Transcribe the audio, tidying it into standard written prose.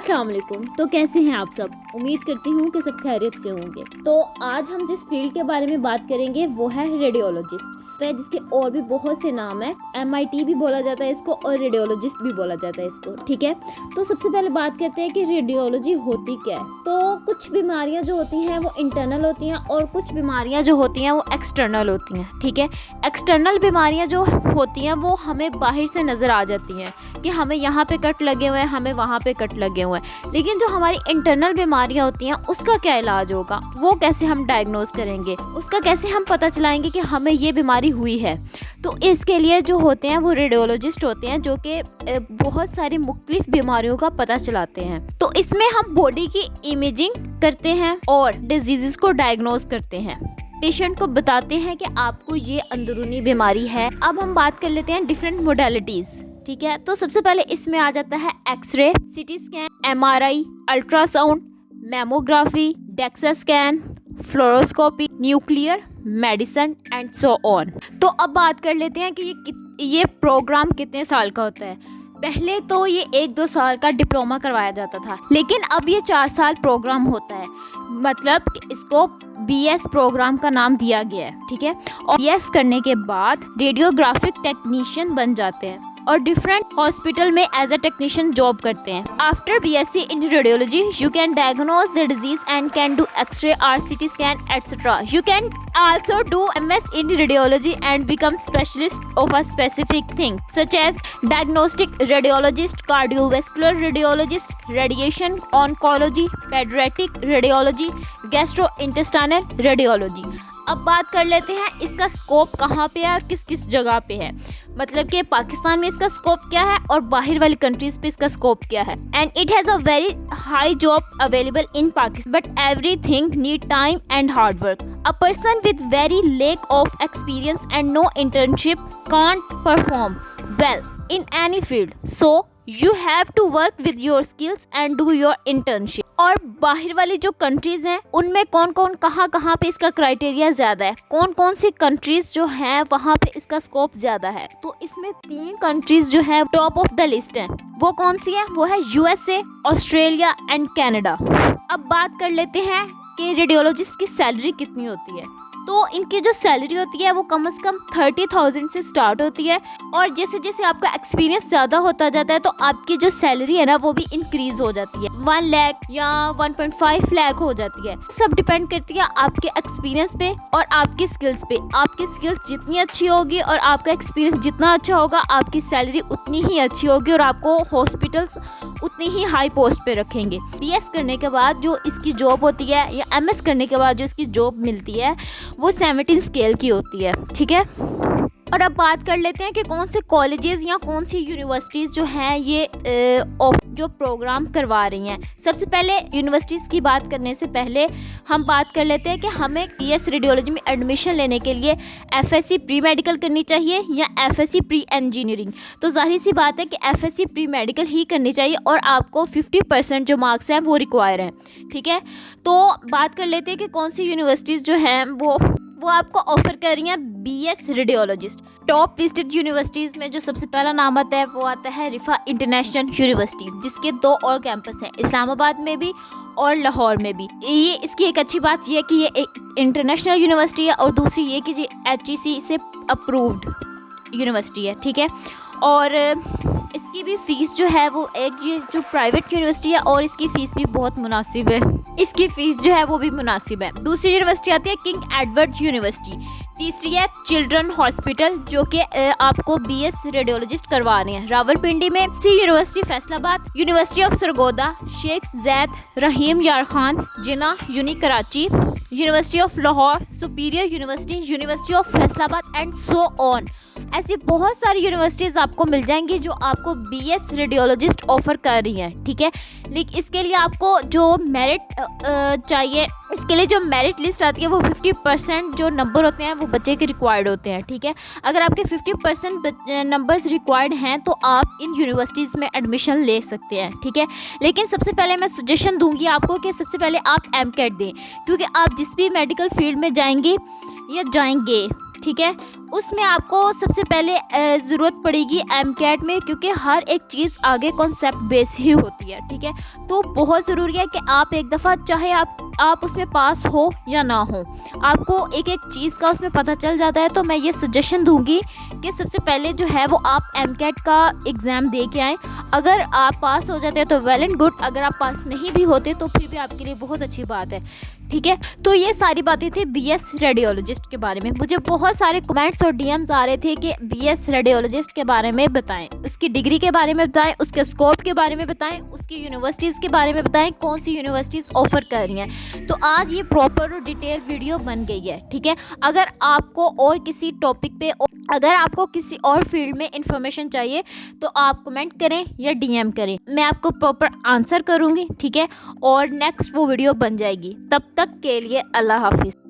अस्सलाम वालेकुम। तो कैसे हैं आप सब? उम्मीद करती हूँ कि सब खैरियत से होंगे। तो आज हम जिस फील्ड के बारे में बात करेंगे वो है रेडियोलॉजिस्ट, जिसके और भी बहुत से नाम है। MIT भी बोला जाता है इसको और रेडियोलॉजिस्ट भी बोला जाता है इसको, ठीक है। तो सबसे पहले बात करते हैं कि रेडियोलॉजी होती क्या है। तो कुछ बीमारियां जो होती हैं वो इंटरनल होती हैं और कुछ बीमारियां जो होती हैं वो एक्सटर्नल होती हैं, ठीक है। एक्सटर्नल बीमारियां जो होती हैं वो हमें बाहर से नज़र आ जाती हैं कि हमें यहाँ पे कट लगे हुए हैं, हमें वहाँ पे कट लगे हुए हैं। लेकिन जो हमारी इंटरनल बीमारियां होती हैं उसका क्या इलाज होगा, वो कैसे हम डायग्नोज करेंगे, उसका कैसे हम पता चलाएंगे कि हमें ये बीमारी हुई है। तो इसके लिए जो होते हैं वो रेडियोलॉजिस्ट होते हैं, जो कि बहुत सारी मुख्तलिफ बीमारियों का पता चलाते हैं। तो इसमें हम बॉडी की इमेजिंग करते हैं और डिजीजेस को डायग्नोज करते हैं, पेशेंट को बताते हैं कि आपको ये अंदरूनी बीमारी है। अब हम बात कर लेते हैं डिफरेंट मोडालिटीज, ठीक है। तो सबसे पहले इसमें आ जाता है x ray, CT scan, MRI, ultrasound, mammography, DEXA scan, fluoroscopy, nuclear medicine and so on. तो अब बात कर लेते हैं कि ये प्रोग्राम कितने साल का होता है। पहले तो ये 1-2 साल का डिप्लोमा करवाया जाता था, लेकिन अब ये 4 साल प्रोग्राम होता है। मतलब इसको BS प्रोग्राम का नाम दिया गया है, ठीक है। और BS करने के बाद रेडियोग्राफिक टेक्नीशियन बन जाते हैं और डिफरेंट हॉस्पिटल में एज अ टेक्नीशियन जॉब करते हैं। After BSc in radiology you can diagnose the disease and can do x ray और CT scan etcetera. You can also do MS in radiology and become specialist of a specific thing such as diagnostic radiologist, cardiovascular radiologist, radiation oncology, pediatric radiology, gastrointestinal radiology। अब बात कर लेते हैं इसका scope कहाँ पे है और किस किस जगह पे है। मतलब कि पाकिस्तान में इसका स्कोप क्या है और बाहर वाली कंट्रीज पे इसका स्कोप क्या है। And it has a very high job available in Pakistan but everything need time and hard work. A person with very lack of experience and no internship can't perform well in any field, so you have to work with your skills and do your internship. और बाहर वाली जो countries हैं उनमें कौन कौन कहाँ पे इसका क्राइटेरिया ज़्यादा है, कौन कौन सी कंट्रीज जो हैं वहाँ पे इसका स्कोप ज़्यादा है। तो इसमें 3 कंट्रीज जो है टॉप ऑफ द लिस्ट हैं। वो कौन सी है? वो है USA, ऑस्ट्रेलिया एंड कनाडा। अब बात कर लेते हैं कि रेडियोलॉजिस्ट की सैलरी कितनी होती है। तो इनकी जो सैलरी होती है वो कम से कम 30,000 से स्टार्ट होती है और जैसे जैसे आपका एक्सपीरियंस ज़्यादा होता जाता है तो आपकी जो सैलरी है ना वो भी इंक्रीज हो जाती है, 1 लाख या 1.5 लाख हो जाती है। सब डिपेंड करती है आपके एक्सपीरियंस पे और आपकी स्किल्स पे। आपकी स्किल्स जितनी अच्छी होगी और आपका एक्सपीरियंस जितना अच्छा होगा आपकी सैलरी उतनी ही अच्छी होगी और आपको हॉस्पिटल्स उतनी ही हाई पोस्ट पे रखेंगे। BS करने के बाद जो इसकी जॉब होती है या MS करने के बाद जो इसकी जॉब मिलती है वो 17 स्केल की होती है, ठीक है। और अब बात कर लेते हैं कि कौन से कॉलेजेस या कौन सी यूनिवर्सिटीज़ जो हैं ये जो प्रोग्राम करवा रही हैं। सबसे पहले यूनिवर्सिटीज़ की बात करने से पहले हम बात कर लेते हैं कि हमें BS रेडियोलॉजी में एडमिशन लेने के लिए FSc प्री मेडिकल करनी चाहिए या FSc प्री इंजीनियरिंग। तो जाहिर सी बात है कि FSc प्री मेडिकल ही करनी चाहिए और आपको 50% जो मार्क्स हैं वो रिक्वायर हैं, ठीक है। तो बात कर लेते हैं कि कौन सी यूनिवर्सिटीज़ जो हैं वो आपको ऑफर कर रही हैं BS radiologist. Top listed universities में जो सबसे पहला नाम आता है वो आता है रिफा इंटरनेशनल यूनिवर्सिटी, जिसके 2 और कैंपस हैं, इस्लामाबाद में भी और लाहौर में भी। ये इसकी एक अच्छी बात ये है कि ये एक इंटरनेशनल यूनिवर्सिटी है और दूसरी ये कि ये HEC से अप्रूव्ड यूनिवर्सिटी है, ठीक है। और इसकी भी फ़ीस जो है वो ये जो प्राइवेट यूनिवर्सिटी है और इसकी फ़ीस भी बहुत मुनासिब है, इसकी फ़ीस जो है वो भी मुनासिब है। दूसरी यूनिवर्सिटी आती है किंग एडवर्ड यूनिवर्सिटी। तीसरी है चिल्ड्रन हॉस्पिटल जो कि आपको BS रेडियोलॉजिस्ट करवा रहे हैं रावलपिंडी में। University Faisalabad, university of Sargodha, Sheikh Zayed Rahim Yar Khan Jinnah uni Karachi, university of Lahore, superior university, university of Faisalabad and so on. ऐसी बहुत सारी यूनिवर्सिटीज़ आपको मिल जाएंगी जो आपको BS रेडियोलॉजिस्ट ऑफर कर रही हैं, ठीक है। लेकिन इसके लिए आपको जो मेरिट चाहिए, इसके लिए जो मेरिट लिस्ट आती है वो 50% जो नंबर होते हैं वो बच्चे के रिक्वायर्ड होते हैं, ठीक है। अगर आपके 50% नंबर्स रिक्वायर्ड हैं तो आप इन यूनिवर्सिटीज़ में एडमिशन ले सकते हैं, ठीक है। लेकिन सबसे पहले मैं सजेशन दूंगी आपको कि सबसे पहले आप MCAT दें, क्योंकि आप जिस भी मेडिकल फील्ड में जाएंगे, ठीक है। उसमें आपको सबसे पहले ज़रूरत पड़ेगी एमकेट में, क्योंकि हर एक चीज़ आगे कॉन्सेप्ट बेस ही होती है, ठीक है। तो बहुत ज़रूरी है कि आप एक दफ़ा, चाहे आप उसमें पास हो या ना हो, आपको एक एक चीज़ का उसमें पता चल जाता है। तो मैं ये सजेशन दूंगी कि सबसे पहले जो है वो आप एमकेट का एग्ज़ाम दे के आएँ। अगर आप पास हो जाते हैं तो वेल एंड गुड, अगर आप पास नहीं भी होते तो फिर भी आपके लिए बहुत अच्छी बात है, ठीक है। तो ये सारी बातें थी बीएस रेडियोलॉजिस्ट के बारे में। मुझे बहुत सारे कमेंट्स और डीएम्स आ रहे थे कि बीएस रेडियोलॉजिस्ट के बारे में बताएं, उसकी डिग्री के बारे में बताएं, उसके स्कोप के बारे में बताएं, उसकी यूनिवर्सिटीज़ के बारे में बताएं, कौन सी यूनिवर्सिटीज़ ऑफर कर रही हैं। तो आज ये प्रॉपर और डिटेल वीडियो बन गई है, ठीक है। अगर आपको और किसी टॉपिक पे, अगर आपको किसी और फील्ड में इंफॉर्मेशन चाहिए तो आप कमेंट करें या डीएम करें, मैं आपको प्रॉपर आंसर करूँगी, ठीक है। और नेक्स्ट वो वीडियो बन जाएगी। तब तक के लिए अल्लाह हाफिज़।